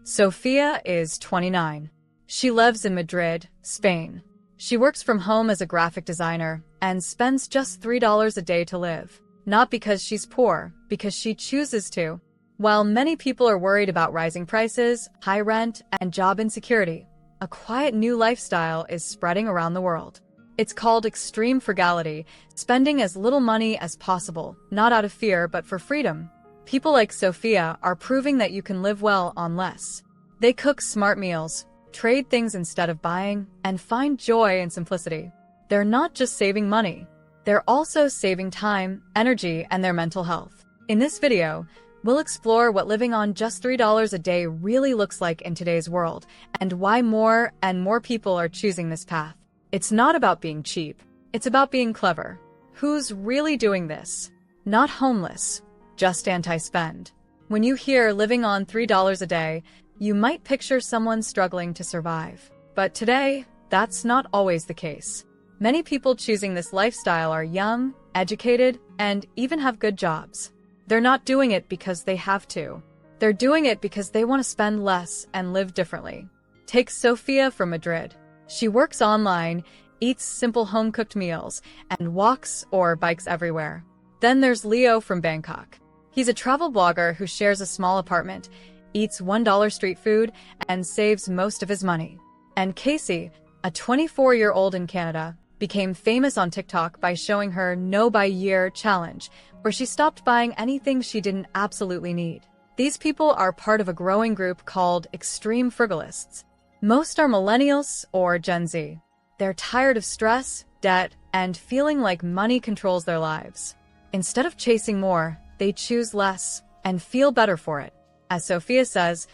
Sofia is 29. She lives in Madrid, Spain. She works from home as a graphic designer and spends just $3 a day to live. Not because she's poor, because she chooses to. While many people are worried about rising prices, high rent, and job insecurity, a quiet new lifestyle is spreading around the world. It's called extreme frugality, spending as little money as possible, not out of fear but for freedom. People like Sofia are proving that you can live well on less. They cook smart meals, trade things instead of buying, and find joy in simplicity. They're not just saving money. They're also saving time, energy, and their mental health. In this video, we'll explore what living on just $3 a day really looks like in today's world, and why more and more people are choosing this path. It's not about being cheap. It's about being clever. Who's really doing this? Not homeless, just anti-spend. When you hear living on $3 a day, you might picture someone struggling to survive. But today, that's not always the case. Many people choosing this lifestyle are young, educated, and even have good jobs. They're not doing it because they have to. They're doing it because they want to spend less and live differently. Take Sofia from Madrid. She works online, eats simple home-cooked meals, and walks or bikes everywhere. Then there's Leo from Bangkok. He's a travel blogger who shares a small apartment, eats $1 street food, and saves most of his money. And Casey, a 24-year-old in Canada, became famous on TikTok by showing her no-by-year challenge, where she stopped buying anything she didn't absolutely need. These people are part of a growing group called extreme frugalists. Most are millennials or Gen Z. They're tired of stress, debt, and feeling like money controls their lives. Instead of chasing more, they choose less and feel better for it. As Sofia says,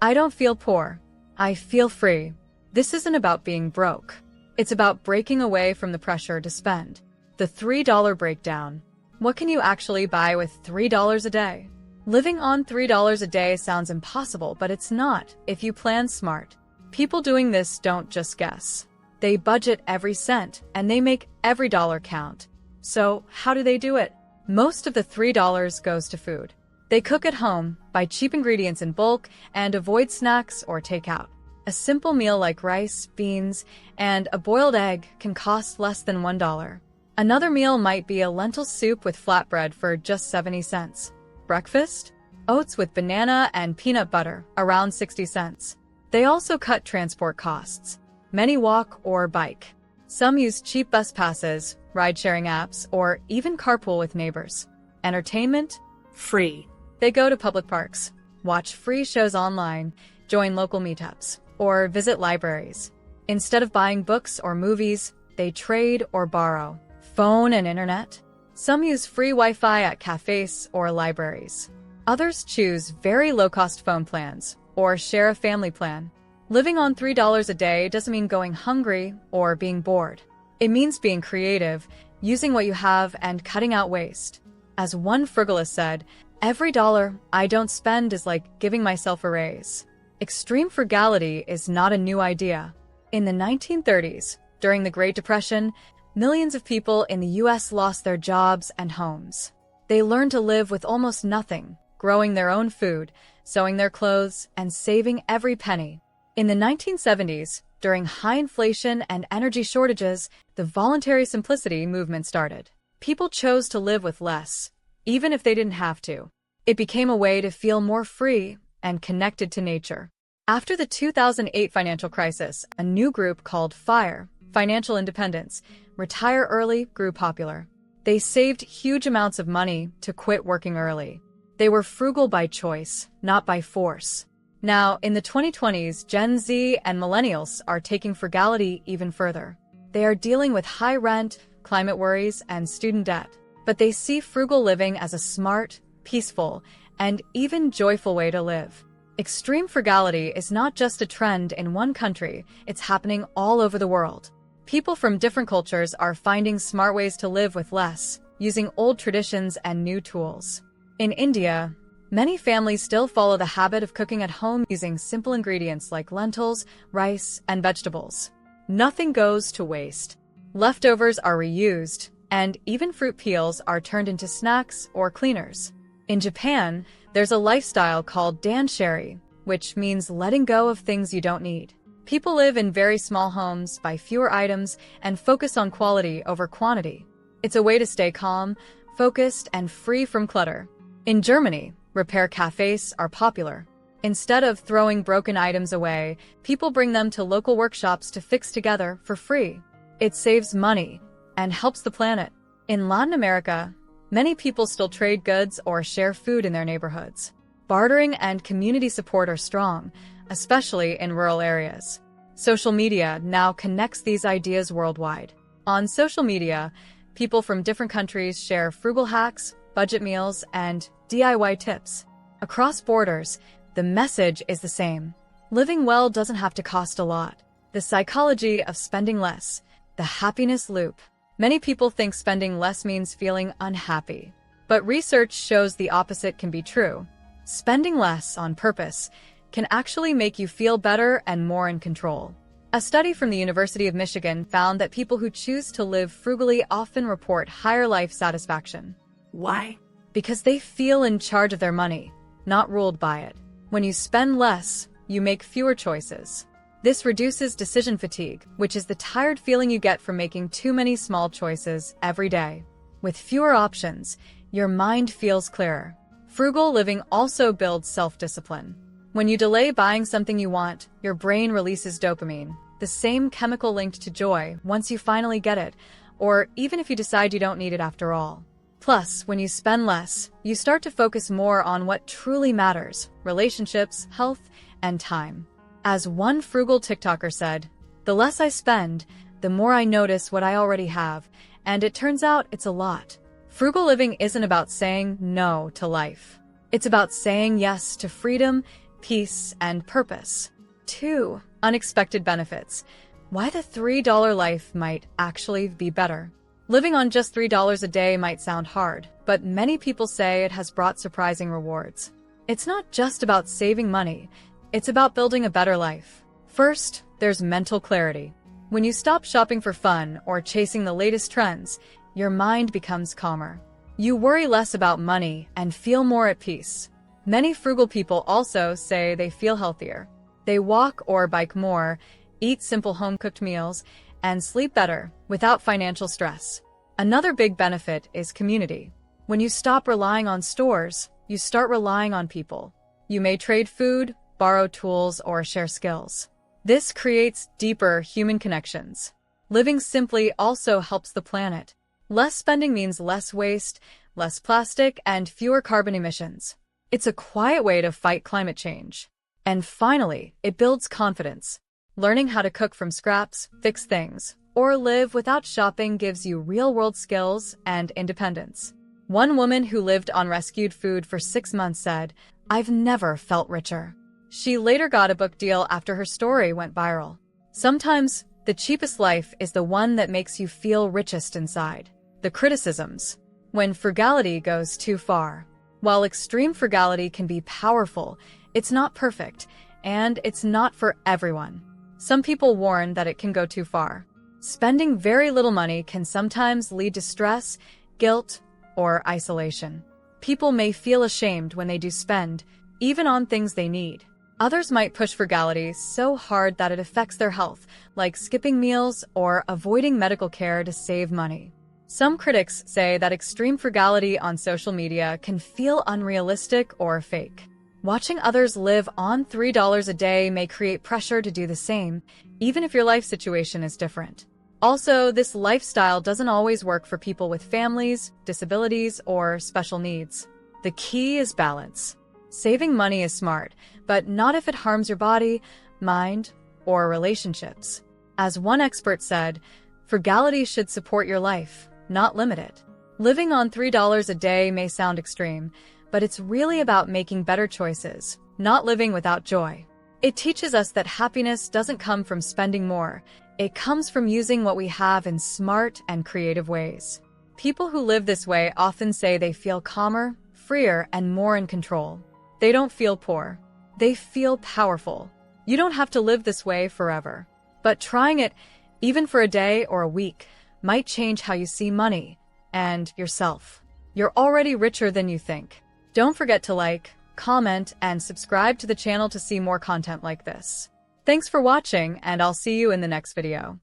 "I don't feel poor. I feel free." This isn't about being broke. It's about breaking away from the pressure to spend. The $3 breakdown. What can you actually buy with $3 a day? Living on $3 a day sounds impossible, but it's not if you plan smart. People doing this don't just guess. They budget every cent, and they make every dollar count. So, how do they do it? Most of the $3 goes to food. They cook at home, buy cheap ingredients in bulk, and avoid snacks or takeout. A simple meal like rice, beans, and a boiled egg can cost less than $1. Another meal might be a lentil soup with flatbread for just 70 cents. Breakfast? Oats with banana and peanut butter, around 60 cents. They also cut transport costs. Many walk or bike. Some use cheap bus passes, ride-sharing apps, or even carpool with neighbors. Entertainment? Free. They go to public parks, watch free shows online, join local meetups, or visit libraries. Instead of buying books or movies, they trade or borrow. Phone and internet? Some use free Wi-Fi at cafés or libraries. Others choose very low-cost phone plans or share a family plan. Living on $3 a day doesn't mean going hungry or being bored. It means being creative, using what you have, and cutting out waste. As one frugalist said, "Every dollar I don't spend is like giving myself a raise." Extreme frugality is not a new idea. In the 1930s, during the Great Depression, millions of people in the US lost their jobs and homes. They learned to live with almost nothing, growing their own food, sewing their clothes, and saving every penny. In the 1970s, during high inflation and energy shortages, the voluntary simplicity movement started. People chose to live with less, even if they didn't have to. It became a way to feel more free and connected to nature. After the 2008 financial crisis, a new group called FIRE, Financial Independence, Retire Early, grew popular. They saved huge amounts of money to quit working early. They were frugal by choice, not by force. Now, in the 2020s, Gen Z and Millennials are taking frugality even further. They are dealing with high rent, climate worries, and student debt. But they see frugal living as a smart, peaceful, and even joyful way to live. Extreme frugality is not just a trend in one country, it's happening all over the world. People from different cultures are finding smart ways to live with less, using old traditions and new tools. In India, many families still follow the habit of cooking at home using simple ingredients like lentils, rice, and vegetables. Nothing goes to waste. Leftovers are reused, and even fruit peels are turned into snacks or cleaners. In Japan, there's a lifestyle called danshari, which means letting go of things you don't need. People live in very small homes, buy fewer items, and focus on quality over quantity. It's a way to stay calm, focused, and free from clutter. In Germany, repair cafés are popular. Instead of throwing broken items away, people bring them to local workshops to fix together for free. It saves money and helps the planet. In Latin America, many people still trade goods or share food in their neighborhoods. Bartering and community support are strong, especially in rural areas. Social media now connects these ideas worldwide. On social media, people from different countries share frugal hacks, budget meals, and DIY tips. Across borders, the message is the same. Living well doesn't have to cost a lot. The psychology of spending less, the happiness loop. Many people think spending less means feeling unhappy. But research shows the opposite can be true. Spending less on purpose can actually make you feel better and more in control. A study from the University of Michigan found that people who choose to live frugally often report higher life satisfaction. Why? Because they feel in charge of their money, not ruled by it. When you spend less, you make fewer choices. This reduces decision fatigue, which is the tired feeling you get from making too many small choices every day. With fewer options, your mind feels clearer. Frugal living also builds self-discipline. When you delay buying something you want, your brain releases dopamine, the same chemical linked to joy once you finally get it, or even if you decide you don't need it after all. Plus, when you spend less, you start to focus more on what truly matters: relationships, health, and time. As one frugal TikToker said, "The less I spend, the more I notice what I already have, and it turns out it's a lot." Frugal living isn't about saying no to life. It's about saying yes to freedom, peace, and purpose. 2. Unexpected benefits. Why the $3 life might actually be better. Living on just $3 a day might sound hard, but many people say it has brought surprising rewards. It's not just about saving money, it's about building a better life. First, there's mental clarity. When you stop shopping for fun or chasing the latest trends, your mind becomes calmer. You worry less about money and feel more at peace. Many frugal people also say they feel healthier. They walk or bike more, eat simple home-cooked meals, and sleep better without financial stress. Another big benefit is community. When you stop relying on stores, you start relying on people. You may trade food, borrow tools, or share skills. This creates deeper human connections. Living simply also helps the planet. Less spending means less waste, less plastic, and fewer carbon emissions. It's a quiet way to fight climate change. And finally, it builds confidence. Learning how to cook from scraps, fix things, or live without shopping gives you real-world skills and independence. One woman who lived on rescued food for 6 months said, "I've never felt richer." She later got a book deal after her story went viral. Sometimes, the cheapest life is the one that makes you feel richest inside. The criticisms. When frugality goes too far. While extreme frugality can be powerful, it's not perfect, and it's not for everyone. Some people warn that it can go too far. Spending very little money can sometimes lead to stress, guilt, or isolation. People may feel ashamed when they do spend, even on things they need. Others might push frugality so hard that it affects their health, like skipping meals or avoiding medical care to save money. Some critics say that extreme frugality on social media can feel unrealistic or fake. Watching others live on $3 a day may create pressure to do the same, even if your life situation is different. Also, this lifestyle doesn't always work for people with families, disabilities, or special needs. The key is balance. Saving money is smart, but not if it harms your body, mind, or relationships. As one expert said, frugality should support your life, not limit it. Living on $3 a day may sound extreme, but it's really about making better choices, not living without joy. It teaches us that happiness doesn't come from spending more. It comes from using what we have in smart and creative ways. People who live this way often say they feel calmer, freer, and more in control. They don't feel poor. They feel powerful. You don't have to live this way forever. But trying it, even for a day or a week, might change how you see money and yourself. You're already richer than you think. Don't forget to like, comment, and subscribe to the channel to see more content like this. Thanks for watching, and I'll see you in the next video.